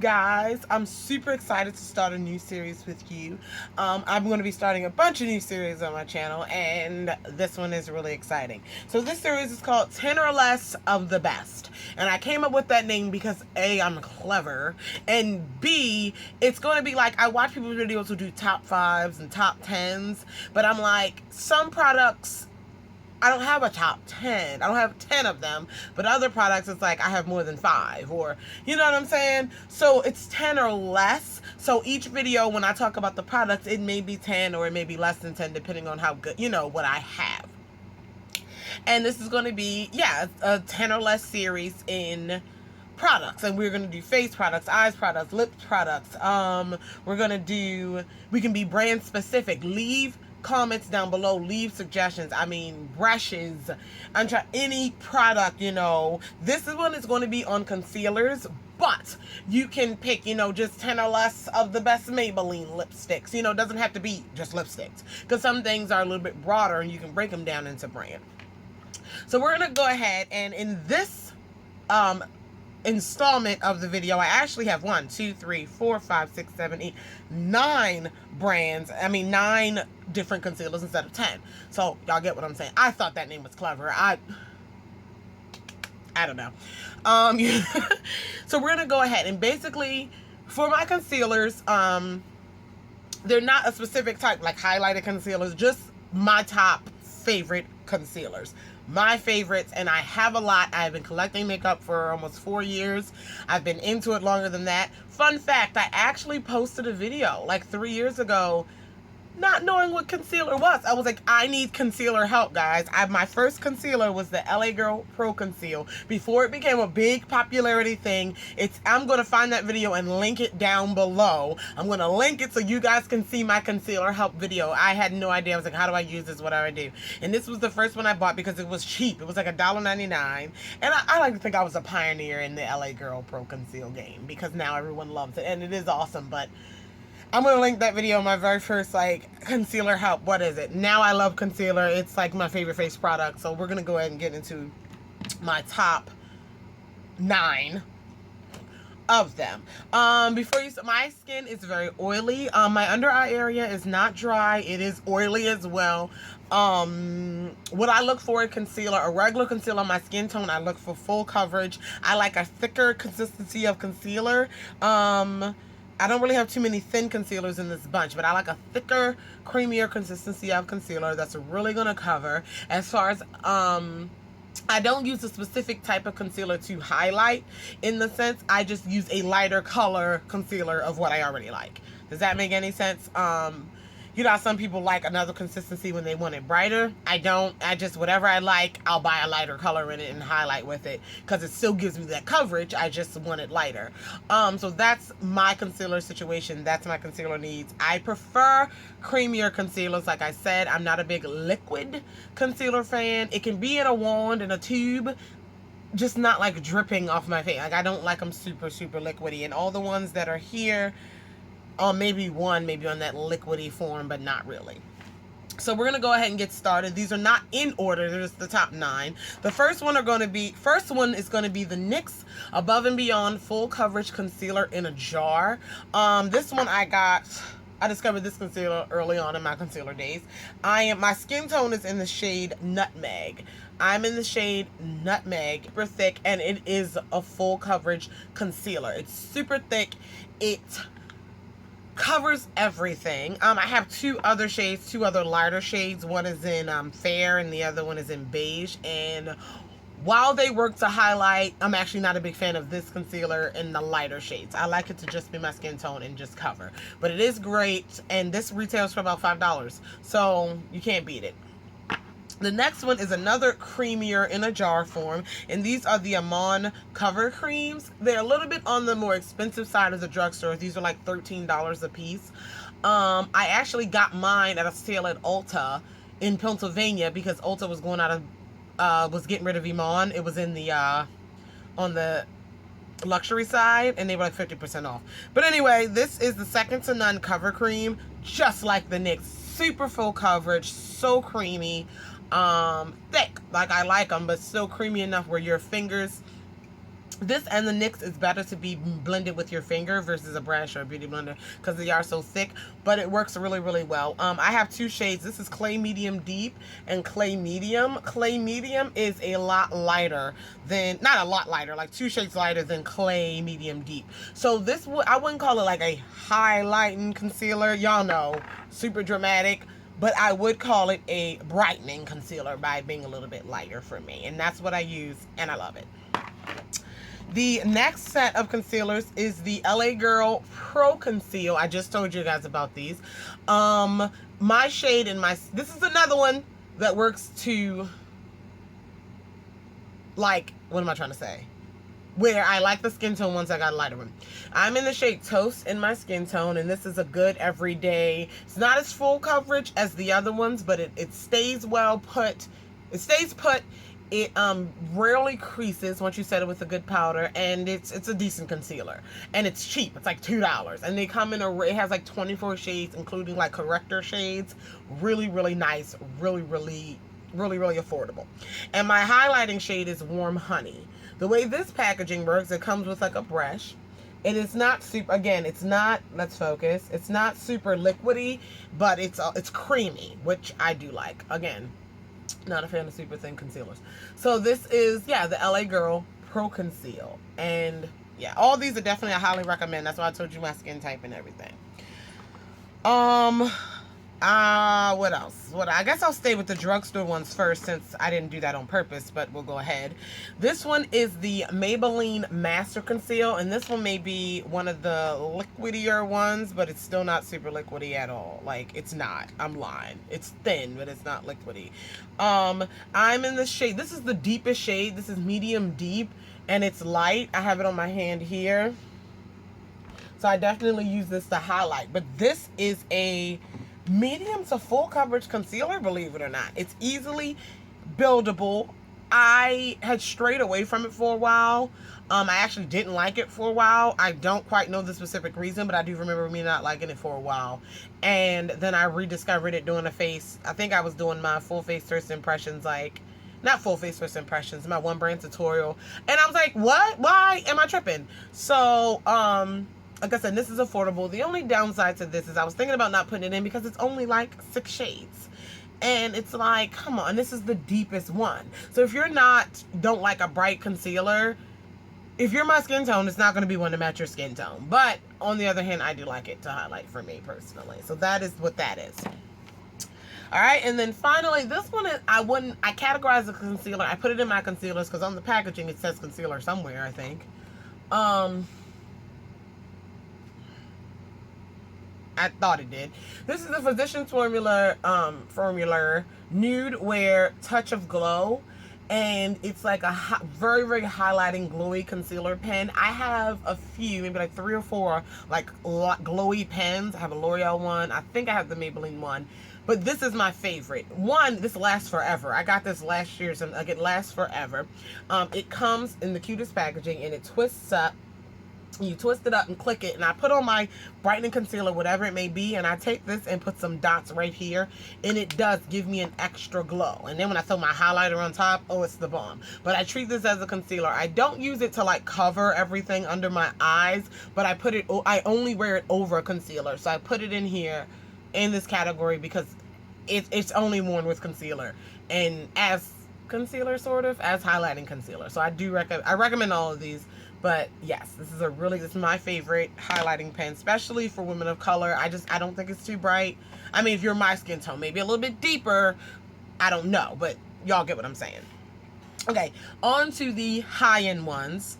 guys, I'm super excited to start a new series with you. I'm going to be starting a bunch of new series on my channel, and this one is really exciting. So this series is called 10 or Less of the Best, and I came up with that name because A, I'm clever, and B, it's going to be like, I watch people's videos who do top 5s and top 10s, but I'm like, some products I don't have a top 10. I don't have 10 of them. But other products, it's like I have more than 5. Or, you know what I'm saying? So it's 10 or less. So each video, when I talk about the products, it may be 10 or it may be less than 10, depending on how good, you know, what I have. And this is going to be, yeah, a 10 or less series in products. And we're going to do face products, eyes products, lip products. We're going to do, we can be brand specific. Leave comments down below, leave suggestions. I mean, brushes, any product, you know. This is one is going to be on concealers, but you can pick, you know, just 10 or less of the best Maybelline lipsticks. You know, it doesn't have to be just lipsticks, because some things are a little bit broader and you can break them down into brand. So we're going to go ahead, and in this installment of the video, I actually have 1, 2, 3, 4, 5, 6, 7, 8, 9 brands. I mean, 9 different concealers instead of 10. So y'all get what I'm saying. I thought that name was clever. I don't know. So we're gonna go ahead and basically, for my concealers, they're not a specific type like highlighted concealers, just my top favorite concealers. My favorites, and I have a lot. I've been collecting makeup for almost 4 years. I've been into it longer than that. Fun fact, I actually posted a video like 3 years ago not knowing what concealer was. I was like, I need concealer help, guys. My first concealer was the LA Girl Pro Conceal. Before it became a big popularity thing, I'm going to find that video and link it down below. I'm going to link it so you guys can see my concealer help video. I had no idea. I was like, how do I use this? What do I do? And this was the first one I bought because it was cheap. It was like $1.99. And I like to think I was a pioneer in the LA Girl Pro Conceal game, because now everyone loves it. And it is awesome, but I'm going to link that video, my very first, like, concealer help. What is it? Now I love concealer. It's, like, my favorite face product. So we're going to go ahead and get into my top 9 of them. My skin is very oily. My under eye area is not dry. It is oily as well. What I look for in concealer, a regular concealer on my skin tone, I look for full coverage. I like a thicker consistency of concealer. I don't really have too many thin concealers in this bunch, but I like a thicker, creamier consistency of concealer that's really going to cover. As far as, I don't use a specific type of concealer to highlight, in the sense, I just use a lighter color concealer of what I already like. Does that make any sense? You know how some people like another consistency when they want it brighter? I don't. I just, whatever I like, I'll buy a lighter color in it and highlight with it, because it still gives me that coverage. I just want it lighter. So that's my concealer situation. That's my concealer needs. I prefer creamier concealers. Like I said, I'm not a big liquid concealer fan. It can be in a wand, in a tube, just not like dripping off my face. Like, I don't like them super, super liquidy. And all the ones that are here, maybe one, maybe on that liquidy form, but not really. So we're going to go ahead and get started. These are not in order. They're just the top 9. The first one is going to be the NYX Above and Beyond Full Coverage Concealer in a Jar. This one I discovered this concealer early on in my concealer days. My skin tone is in the shade Nutmeg. I'm in the shade Nutmeg, super thick, and it is a full coverage concealer. It's super thick. It covers everything. I have 2 other shades, 2 other lighter shades. One is in fair and the other one is in beige. And while they work to highlight, I'm actually not a big fan of this concealer in the lighter shades. I like it to just be my skin tone and just cover. But it is great, and this retails for about $5. So you can't beat it. The next one is another creamier in a jar form, and these are the Amon Cover Creams. They're a little bit on the more expensive side of the drugstore. These are like $13 a piece. I actually got mine at a sale at Ulta in Pennsylvania, because Ulta was going out of, was getting rid of Amon. It was in the, on the luxury side, and they were like 50% off. But anyway, this is the second to none cover cream, just like the NYX. Super full coverage, so creamy. Thick, like I like them, but still creamy enough where your fingers This and the NYX is better to be blended with your finger versus a brush or a beauty blender because they are so thick, but it works really, really well. I have two shades. This is Clay Medium Deep and Clay Medium. Clay Medium is a lot lighter than, not a lot lighter, like 2 shades lighter than Clay Medium Deep. So this, I wouldn't call it like a highlighting concealer. Y'all know, super dramatic. But I would call it a brightening concealer by being a little bit lighter for me. And that's what I use, and I love it. The next set of concealers is the LA Girl Pro Conceal. I just told you guys about these. My shade in my, this is another one that works to, like, what am I trying to say? Where I like the skin tone ones, I got a lighter one. I'm in the shade Toast in my skin tone, and this is a good everyday. It's not as full coverage as the other ones, but it stays well put. It stays put. It rarely creases once you set it with a good powder, and it's a decent concealer, and it's cheap. It's like $2, and they come in it has like 24 shades, including like corrector shades. Really, really nice. Really, really, really, really affordable. And my highlighting shade is Warm Honey. The way this packaging works, it comes with like a brush. It is not super, again, it's not, let's focus, it's not super liquidy, but it's creamy, which I do like. Again, not a fan of super thin concealers. So this is, yeah, the LA Girl Pro Conceal. And yeah, all these are definitely, I highly recommend. That's why I told you my skin type and everything. What else? I guess I'll stay with the drugstore ones first since I didn't do that on purpose, but we'll go ahead. This one is the Maybelline Master Conceal, and this one may be one of the liquidier ones, but it's still not super liquidy at all. Like, it's not. I'm lying. It's thin, but it's not liquidy. I'm in the shade, this is the deepest shade. This is Medium Deep, and it's light. I have it on my hand here. So I definitely use this to highlight, but this is a medium to full coverage concealer, believe it or not. It's easily buildable. I had strayed away from it for a while. I actually didn't like it for a while. I don't quite know the specific reason, but I do remember me not liking it for a while. And then I rediscovered it doing a face. I think I was doing my full face first impressions, like, not full face first impressions, my one brand tutorial. And I was like, what? Why am I tripping? So, like I said, this is affordable. The only downside to this is I was thinking about not putting it in because it's only like 6 shades. And it's like, come on, this is the deepest one. So if you're don't like a bright concealer, if you're my skin tone, it's not going to be one to match your skin tone. But on the other hand, I do like it to highlight for me personally. So that is what that is. All right, and then finally, this one is, I categorize the concealer. I put it in my concealers because on the packaging it says concealer somewhere, I think. I thought it did. This is the Physicians Formula Nude Wear Touch of Glow. And it's like a very, very highlighting glowy concealer pen. I have a few, maybe like 3 or 4, like glowy pens. I have a L'Oreal one. I think I have the Maybelline one. But this is my favorite. One, this lasts forever. I got this last year, so like it lasts forever. It comes in the cutest packaging, and it twists up. You twist it up and click it, and I put on my brightening concealer, whatever it may be, and I take this and put some dots right here, and it does give me an extra glow. And then when I throw my highlighter on top, oh, it's the bomb. But I treat this as a concealer. I don't use it to like cover everything under my eyes, but I only wear it over a concealer. So I put it in here in this category because it's only worn with concealer, and as concealer, sort of, as highlighting concealer. So I recommend all of these. But yes, this is my favorite highlighting pen, especially for women of color. I don't think it's too bright. I mean, if you're my skin tone, maybe a little bit deeper. I don't know, but y'all get what I'm saying. Okay, on to the high-end ones.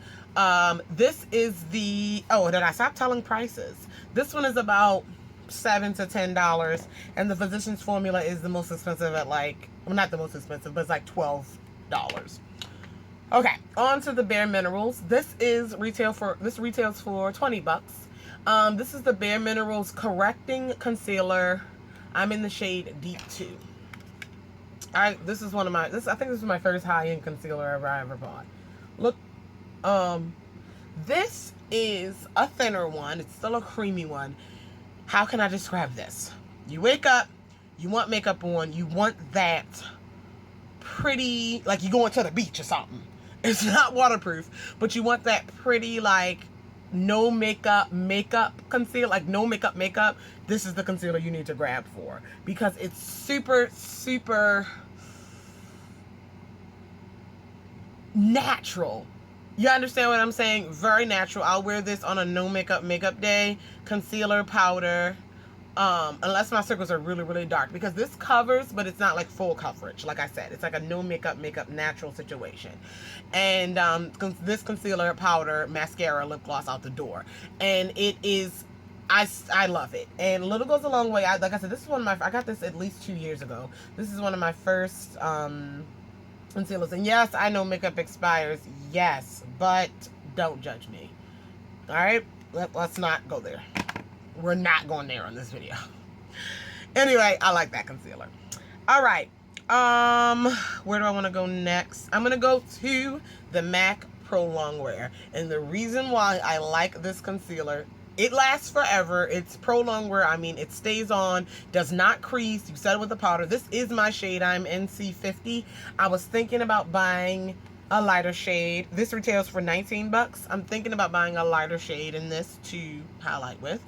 This is the, oh, did I stop telling prices? This one is about $7 to $10, and the Physicians Formula is the most expensive at like, well, not the most expensive, but it's like $12. Okay, on to the Bare Minerals. This retails for 20 bucks. This is the Bare Minerals Correcting Concealer. I'm in the shade Deep 2. I think this is my first high-end concealer I ever bought. Look, this is a thinner one. It's still a creamy one. How can I describe this? You wake up, you want makeup on, you want that pretty, like you're going to the beach or something. It's not waterproof, but you want that pretty, like, no makeup concealer, like no makeup. This is the concealer you need to grab for, because it's super, super natural. You understand what I'm saying? Very natural. I'll wear this on a no makeup day. Concealer, powder, unless my circles are really, really dark, because this covers, but it's not like full coverage. Like I said, it's like a no makeup natural situation. And this concealer, powder, mascara, lip gloss out the door, and it is, I love it, and little goes a long way. Like I said, this is one of my, I got this at least 2 years ago. This is one of my first concealers, and yes, I know makeup expires, yes, but don't judge me. All right, let's not go there. We're not going there on this video. Anyway, I like that concealer. All right. Where do I want to go next? I'm going to go to the MAC Pro Longwear. And the reason why I like this concealer, it lasts forever. It's Pro Longwear. I mean, it stays on, does not crease. You set it with the powder. This is my shade. I'm NC50. I was thinking about buying a lighter shade. This retails for 19 bucks. I'm thinking about buying a lighter shade in this to highlight with.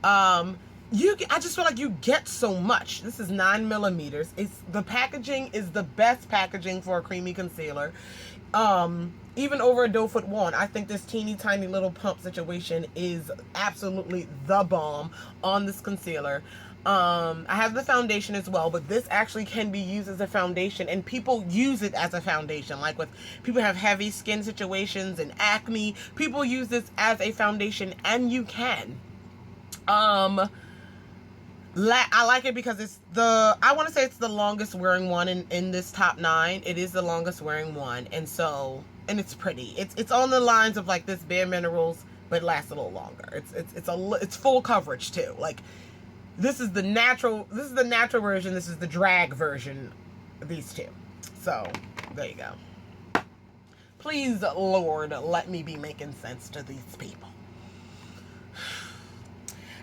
I just feel like you get so much. This is 9 millimeters. The packaging is the best packaging for a creamy concealer. Even over a doe foot wand, I think this teeny tiny little pump situation is absolutely the bomb on this concealer. I have the foundation as well, but this actually can be used as a foundation, and people use it as a foundation. Like with people have heavy skin situations and acne, people use this as a foundation, and you can. I like it because it's I want to say it's the longest wearing one in this top 9. It is the longest wearing one, and it's pretty. It's on the lines of like this Bare Minerals, but it lasts a little longer. It's full coverage too. Like this is the natural version. This is the drag version. These two. So there you go. Please, Lord, let me be making sense to these people.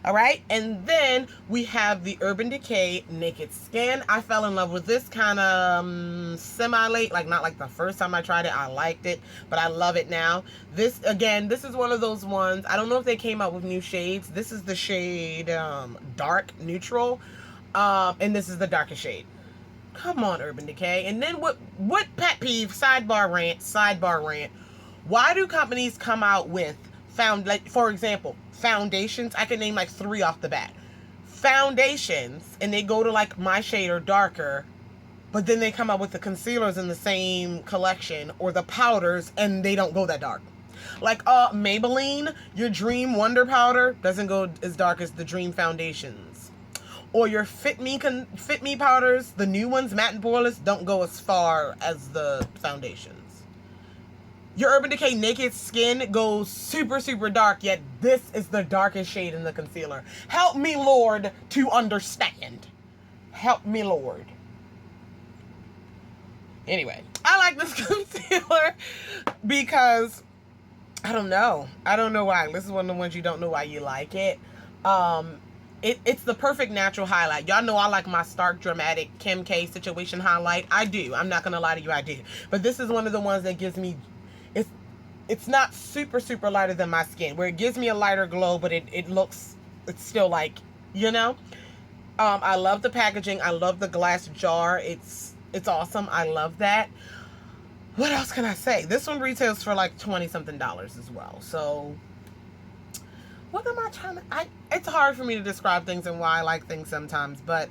All right, and then we have the Urban Decay Naked Skin. I fell in love with this kind of semi-late, like not like the first time I tried it. I liked it, but I love it now. This, again, this is one of those ones. I don't know if they came out with new shades. This is the shade Dark Neutral, and this is the darkest shade. Come on, Urban Decay. And then what pet peeve, sidebar rant. Why do companies come out with, like, for example, foundations? I can name like 3 off the bat. Foundations, and they go to like my shade or darker, but then they come out with the concealers in the same collection, or the powders, and they don't go that dark. Like Maybelline, your Dream Wonder powder doesn't go as dark as the Dream foundations. Or your Fit Me powders, the new ones, matte and poreless, don't go as far as the foundations. Your Urban Decay Naked Skin goes super, super dark, yet this is the darkest shade in the concealer. Help me, Lord, to understand. Help me, Lord. Anyway, I like this concealer because, I don't know. I don't know why. This is one of the ones you don't know why you like it. It's the perfect natural highlight. Y'all know I like my stark, dramatic Kim K situation highlight. I do. I'm not going to lie to you, I do. But this is one of the ones that gives me, it's not super, super lighter than my skin, where it gives me a lighter glow, but it's still like, you know. I love the packaging. I love the glass jar. It's awesome. I love that. What else can I say? This one retails for like $20-something as well. So what am I trying to... It's hard for me to describe things and why I like things sometimes, but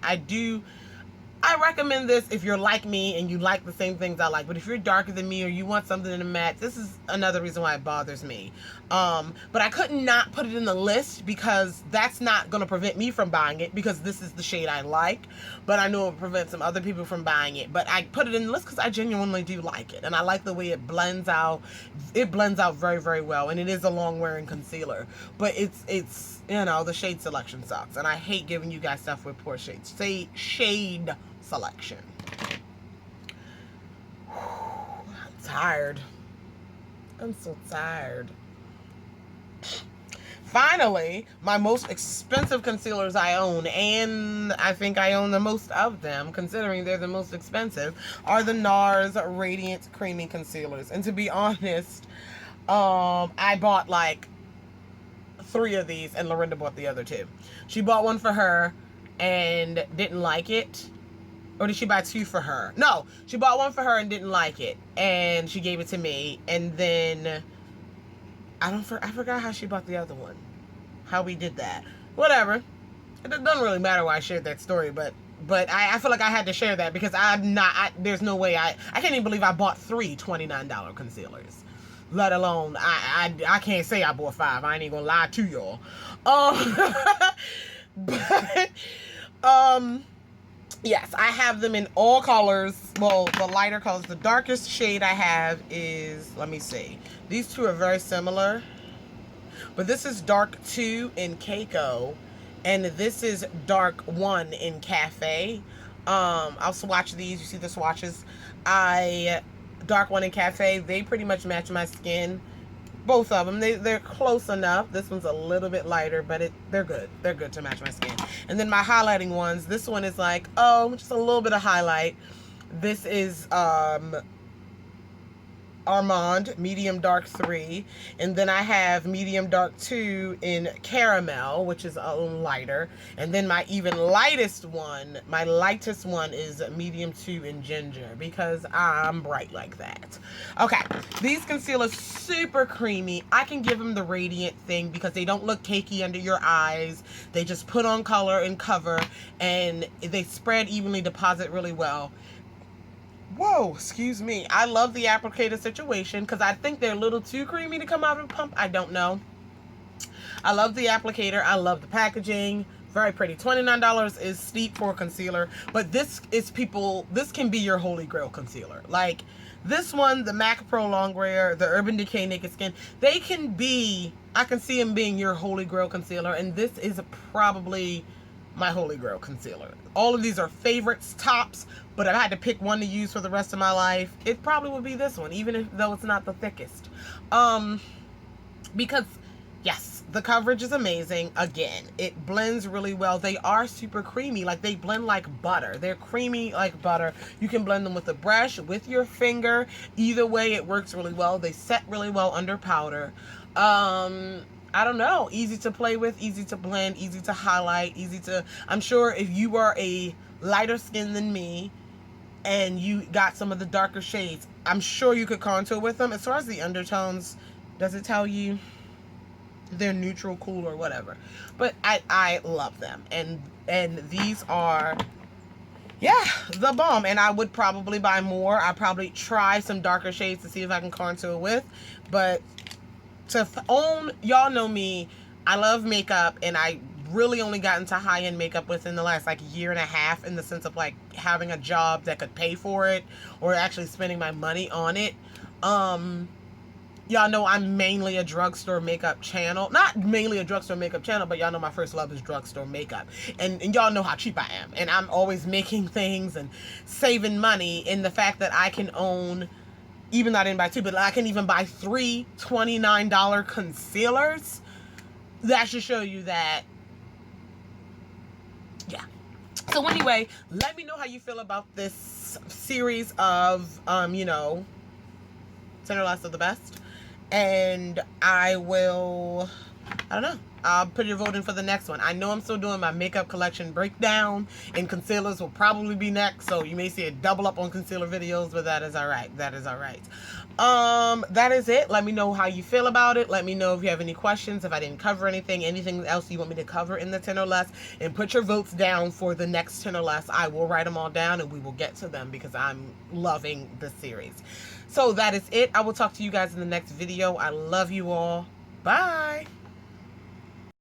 I recommend this if you're like me and you like the same things I like. But if you're darker than me or you want something in a matte, this is another reason why it bothers me. But I couldn't not put it in the list because that's not going to prevent me from buying it, because this is the shade I like. But I know it will prevent some other people from buying it. But I put it in the list because I genuinely do like it. And I like the way it blends out. It blends out very, very well. And it is a long-wearing concealer. But it's you know, the shade selection sucks. And I hate giving you guys stuff with poor shades. Say shade selection. I'm tired. I'm so tired. finally, my most expensive concealers I own, and I think I own the most of them, considering they're the most expensive, are the NARS Radiant Creamy Concealers. And to be honest, I bought like 3 of these, and Lorinda bought the other 2. She bought one for her and didn't like it. Or did she buy 2 for her? No, she bought one for her and didn't like it, and she gave it to me. And then I forgot how she bought the other one. How we did that. Whatever. It doesn't really matter why I shared that story, but I feel like I had to share that because there's no way I can't even believe I bought 3 $29 concealers. Let alone, I can't say I bought 5. I ain't even gonna lie to y'all. Yes, I have them in all colors. Well, the lighter colors. The darkest shade I have is, let me see. These 2 are very similar. But this is dark 2 in Keiko. And this is dark 1 in Cafe. I'll swatch these. You see the swatches? Dark 1 in Cafe, they pretty much match my skin. Both of them, they're close enough. This one's a little bit lighter, but they're good. They're good to match my skin. And then my highlighting ones, this one is like, oh, just a little bit of highlight. This is Armand medium dark 3, and then I have medium dark 2 in caramel, which is a little lighter, and then my even lightest one, my lightest one is medium 2 in ginger, because I'm bright like that. Okay, these concealers super creamy. I can give them the radiant thing because they don't look cakey under your eyes. They just put on color and cover, and they spread evenly, deposit really well. Whoa, excuse me. I love the applicator situation because I think they're a little too creamy to come out of a pump. I don't know. I love the applicator. I love the packaging. Very pretty. $29 is steep for a concealer, but this can be your holy grail concealer. Like this one, the MAC Pro Longwear, the Urban Decay Naked Skin, they can be, I can see them being your holy grail concealer, and this is probably my holy grail concealer. All of these are favorites, tops, but if I had to pick one to use for the rest of my life, it probably would be this one, even though it's not the thickest. Because yes, the coverage is amazing. Again, it blends really well. They are super creamy, like they blend like butter. They're creamy like butter. You can blend them with a brush, with your finger. Either way, it works really well. They set really well under powder. I don't know, easy to play with, easy to blend, easy to highlight, I'm sure if you are a lighter skin than me and you got some of the darker shades, I'm sure you could contour with them. As far as the undertones, does it tell you? They're neutral, cool, or whatever. But I love them. And these are, yeah, the bomb. And I would probably buy more. I'd probably try some darker shades to see if I can contour with. But to own, y'all know me, I love makeup, and I really only got into high-end makeup within the last like year and a half, in the sense of like having a job that could pay for it or actually spending my money on it. Y'all know I'm mainly a drugstore makeup channel. Not mainly a drugstore makeup channel, but y'all know my first love is drugstore makeup. And y'all know how cheap I am. And I'm always making things and saving money, in the fact that I can own, even though I didn't buy 2, but I can even buy 3 $29 concealers. That should show you that, yeah. So anyway, let me know how you feel about this series of, you know, Center Last of the Best. And I will, I don't know, I'll put your vote in for the next one. I know I'm still doing my makeup collection breakdown, and concealers will probably be next, so you may see a double up on concealer videos, but that is alright. That is alright. That is it. Let me know how you feel about it. Let me know if you have any questions, if I didn't cover anything else you want me to cover in the 10 or less, and put your votes down for the next 10 or less. I will write them all down, and we will get to them because I'm loving this series. So that is it. I will talk to you guys in the next video. I love you all. Bye.